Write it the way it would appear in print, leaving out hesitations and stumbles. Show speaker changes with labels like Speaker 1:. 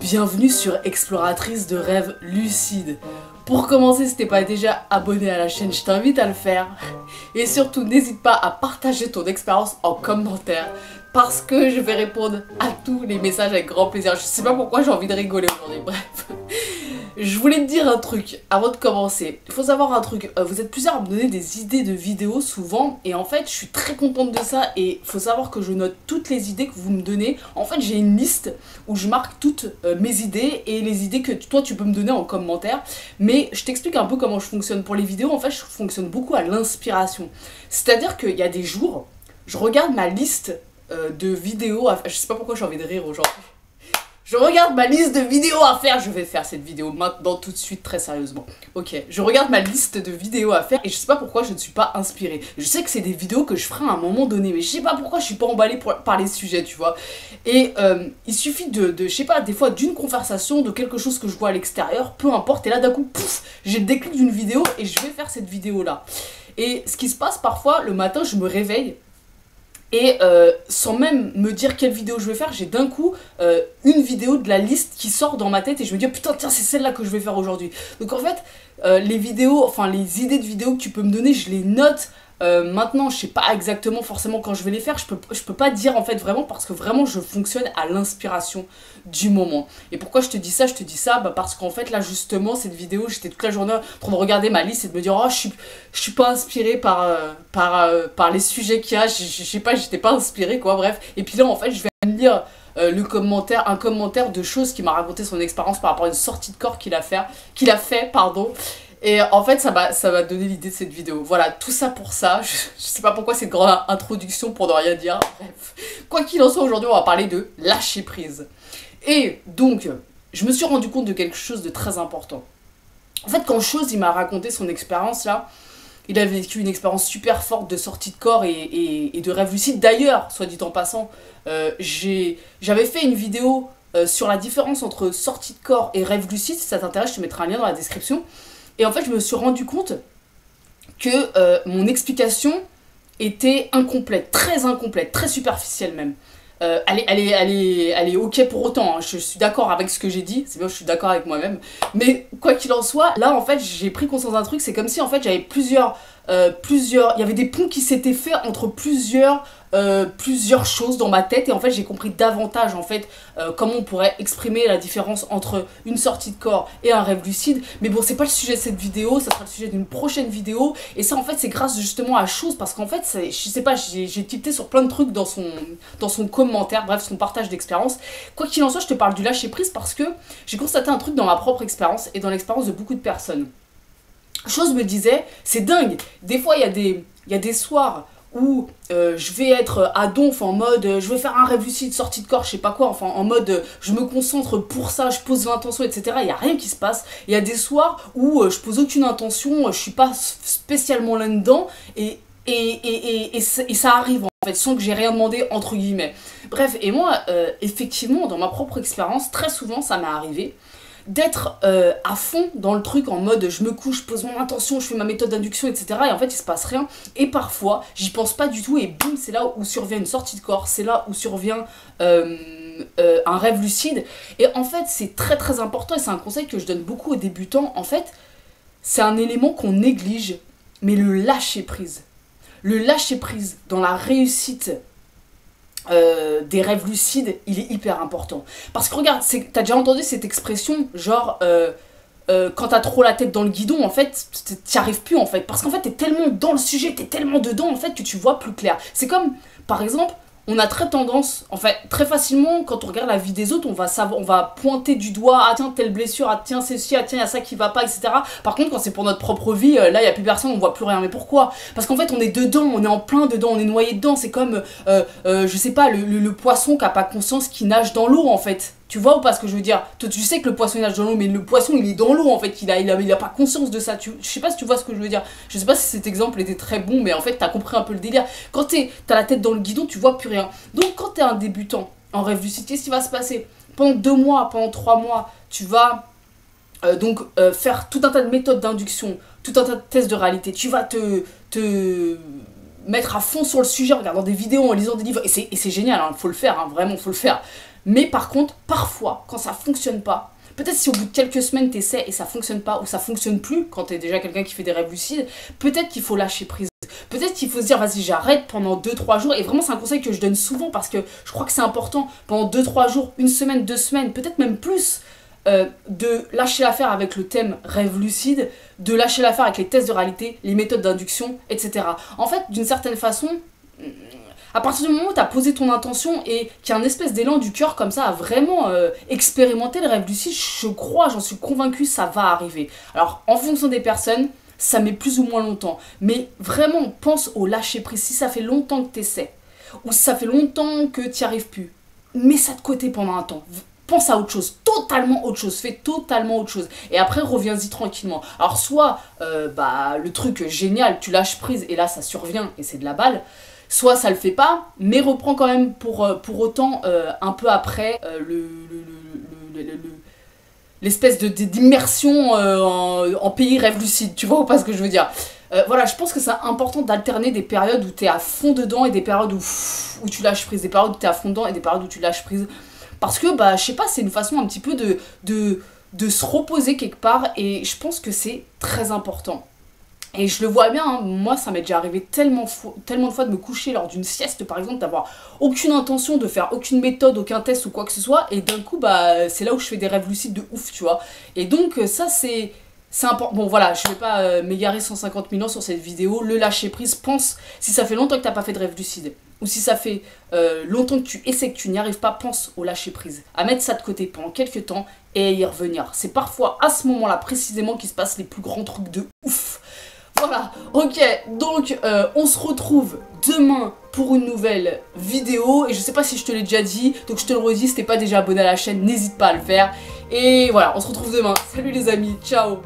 Speaker 1: Bienvenue sur Exploratrice de rêves lucides. Pour commencer, si t'es pas déjà abonné à la chaîne, je t'invite à le faire. Et surtout, n'hésite pas à partager ton expérience en commentaire, parce que je vais répondre à tous les messages avec grand plaisir. Je sais pas pourquoi j'ai envie de rigoler aujourd'hui, bref. Je voulais te dire un truc avant de commencer. Il faut savoir un truc, vous êtes plusieurs à me donner des idées de vidéos souvent, et en fait je suis très contente de ça, et il faut savoir que je note toutes les idées que vous me donnez. En fait j'ai une liste où je marque toutes mes idées et les idées que toi tu peux me donner en commentaire. Mais je t'explique un peu comment je fonctionne pour les vidéos. En fait je fonctionne beaucoup à l'inspiration. C'est-à-dire qu'il y a des jours, je regarde ma liste de vidéos, je sais pas pourquoi j'ai envie de rire aujourd'hui. Je regarde ma liste de vidéos à faire, je vais faire cette vidéo maintenant tout de suite très sérieusement. Ok, je regarde ma liste de vidéos à faire et je sais pas pourquoi je ne suis pas inspirée. Je sais que c'est des vidéos que je ferai à un moment donné, mais je sais pas pourquoi je suis pas emballée par les sujets, tu vois. Et il suffit je sais pas, des fois d'une conversation, de quelque chose que je vois à l'extérieur, peu importe, et là d'un coup, pouf, j'ai le déclic d'une vidéo et je vais faire cette vidéo là. Et ce qui se passe parfois, le matin je me réveille, et sans même me dire quelle vidéo je vais faire, j'ai d'un coup une vidéo de la liste qui sort dans ma tête et je me dis oh, putain tiens c'est celle-là que je vais faire aujourd'hui. Donc en fait les vidéos, enfin les idées de vidéos que tu peux me donner, je les note. Maintenant je sais pas exactement forcément quand je vais les faire, je peux pas dire en fait vraiment, parce que vraiment je fonctionne à l'inspiration du moment. Et pourquoi je te dis ça? Je te dis ça parce qu'en fait là justement cette vidéo, j'étais toute la journée en train de regarder ma liste et de me dire oh je suis pas inspirée par les sujets qu'il y a, je sais pas, j'étais pas inspirée quoi, bref. Et puis là en fait je vais me lire un commentaire de choses qui m'a raconté son expérience par rapport à une sortie de corps qu'il a fait, pardon. Et en fait ça m'a donné l'idée de cette vidéo. Voilà, tout ça pour ça, je sais pas pourquoi cette grande introduction pour ne rien dire, bref. Quoi qu'il en soit, aujourd'hui on va parler de lâcher prise. Et donc, je me suis rendu compte de quelque chose de très important. En fait, quand Chose il m'a raconté son expérience là, il a vécu une expérience super forte de sortie de corps et de rêve lucide. D'ailleurs, soit dit en passant, j'avais fait une vidéo sur la différence entre sortie de corps et rêve lucide. Si ça t'intéresse, je te mettrai un lien dans la description. Et en fait, je me suis rendu compte que mon explication était incomplète, très superficielle même. Elle est ok pour autant, hein. Je suis d'accord avec ce que j'ai dit, c'est bien, je suis d'accord avec moi-même. Mais quoi qu'il en soit, là en fait, j'ai pris conscience d'un truc, c'est comme si en fait j'avais il y avait des ponts qui s'étaient faits entre plusieurs choses dans ma tête, et en fait j'ai compris davantage en fait comment on pourrait exprimer la différence entre une sortie de corps et un rêve lucide. Mais bon, c'est pas le sujet de cette vidéo, ça sera le sujet d'une prochaine vidéo, et ça en fait c'est grâce justement à Chose, parce qu'en fait je sais pas, j'ai tilté sur plein de trucs dans son commentaire, bref, son partage d'expérience. Quoi qu'il en soit, je te parle du lâcher prise parce que j'ai constaté un truc dans ma propre expérience et dans l'expérience de beaucoup de personnes. Chose me disait, c'est dingue, des fois il y a des soirs où je vais être à donf en mode je vais faire un rêve lucide, sortie de corps, je sais pas quoi, enfin en mode je me concentre pour ça, je pose l'intention, etc. Il n'y a rien qui se passe. Il y a des soirs où je pose aucune intention, je suis pas spécialement là-dedans, et ça arrive en fait sans que j'ai rien demandé entre guillemets. Bref, et moi effectivement dans ma propre expérience, très souvent ça m'est arrivé d'être à fond dans le truc en mode je me couche, je pose mon intention, je fais ma méthode d'induction, etc. Et en fait il se passe rien, et parfois j'y pense pas du tout et boum, c'est là où survient une sortie de corps, c'est là où survient un rêve lucide. Et en fait c'est très important, et c'est un conseil que je donne beaucoup aux débutants. En fait c'est un élément qu'on néglige, mais le lâcher prise dans la réussite des rêves lucides, il est hyper important. Parce que regarde, t'as déjà entendu cette expression, genre quand t'as trop la tête dans le guidon, en fait, t'y arrives plus en fait. Parce qu'en fait, t'es tellement dans le sujet, t'es tellement dedans en fait que tu vois plus clair. C'est comme, par exemple, on a très tendance, en fait, très facilement, quand on regarde la vie des autres, on va pointer du doigt, ah tiens, telle blessure, ah tiens, c'est ci, ah tiens, il y a ça qui va pas, etc. Par contre, quand c'est pour notre propre vie, là, il n'y a plus personne, on voit plus rien. Mais pourquoi? Parce qu'en fait, on est dedans, on est en plein dedans, on est noyé dedans. C'est comme, je sais pas, le poisson qui a pas conscience, qui nage dans l'eau, en fait. Tu vois ou pas ce que je veux dire? Toi, tu sais que le poisson il nage dans l'eau, mais le poisson il est dans l'eau en fait, il a pas conscience de ça. Je sais pas si tu vois ce que je veux dire. Je sais pas si cet exemple était très bon, mais en fait t'as compris un peu le délire. Quand t'as la tête dans le guidon, tu vois plus rien. Donc quand t'es un débutant en rêve lucide, qu'est-ce qui va se passer? Pendant 2 mois, pendant 3 mois, tu vas faire tout un tas de méthodes d'induction, tout un tas de tests de réalité. Tu vas te mettre à fond sur le sujet en regardant des vidéos, en lisant des livres, et c'est génial, hein, faut le faire, hein, vraiment faut le faire. Mais par contre, parfois, quand ça fonctionne pas, peut-être si au bout de quelques semaines t'essaies et ça fonctionne pas, ou ça fonctionne plus quand t'es déjà quelqu'un qui fait des rêves lucides, peut-être qu'il faut lâcher prise. Peut-être qu'il faut se dire, vas-y, j'arrête pendant 2-3 jours. Et vraiment, c'est un conseil que je donne souvent parce que je crois que c'est important. Pendant 2-3 jours, une semaine, 2 semaines, peut-être même plus, de lâcher l'affaire avec le thème rêve lucide, de lâcher l'affaire avec les tests de réalité, les méthodes d'induction, etc. En fait, d'une certaine façon, à partir du moment où tu as posé ton intention et qu'il y a un espèce d'élan du cœur comme ça à vraiment expérimenter le rêve lucide, je crois, j'en suis convaincue, ça va arriver. Alors, en fonction des personnes, ça met plus ou moins longtemps. Mais vraiment, pense au lâcher prise. Si ça fait longtemps que tu essaies, ou si ça fait longtemps que tu n'y arrives plus, mets ça de côté pendant un temps. Pense à autre chose, totalement autre chose, fais totalement autre chose. Et après, reviens-y tranquillement. Alors, soit le truc génial, tu lâches prise et là, ça survient et c'est de la balle. Soit ça le fait pas, mais reprends quand même pour autant un peu après l'espèce d'immersion en pays rêve lucide, tu vois ou pas ce que je veux dire. Voilà, je pense que c'est important d'alterner des périodes où tu es à fond dedans et des périodes où tu lâches prise, des périodes où tu es à fond dedans et des périodes où tu lâches prise. Parce que, je sais pas, c'est une façon un petit peu de se reposer quelque part et je pense que c'est très important. Et je le vois bien, hein, moi ça m'est déjà arrivé tellement de fois de me coucher lors d'une sieste par exemple, d'avoir aucune intention de faire aucune méthode, aucun test ou quoi que ce soit, et d'un coup c'est là où je fais des rêves lucides de ouf, tu vois. Et donc ça c'est important. Bon voilà, je vais pas m'égarer 150 000 ans sur cette vidéo, le lâcher prise, pense, si ça fait longtemps que t'as pas fait de rêve lucide, ou si ça fait longtemps que tu essaies que tu n'y arrives pas, pense au lâcher prise, à mettre ça de côté pendant quelques temps et à y revenir. C'est parfois à ce moment-là précisément qu'il se passe les plus grands trucs de ouf. Voilà, ok, donc on se retrouve demain pour une nouvelle vidéo, et je sais pas si je te l'ai déjà dit, donc je te le redis, si t'es pas déjà abonné à la chaîne, n'hésite pas à le faire, et voilà, on se retrouve demain, salut les amis, ciao.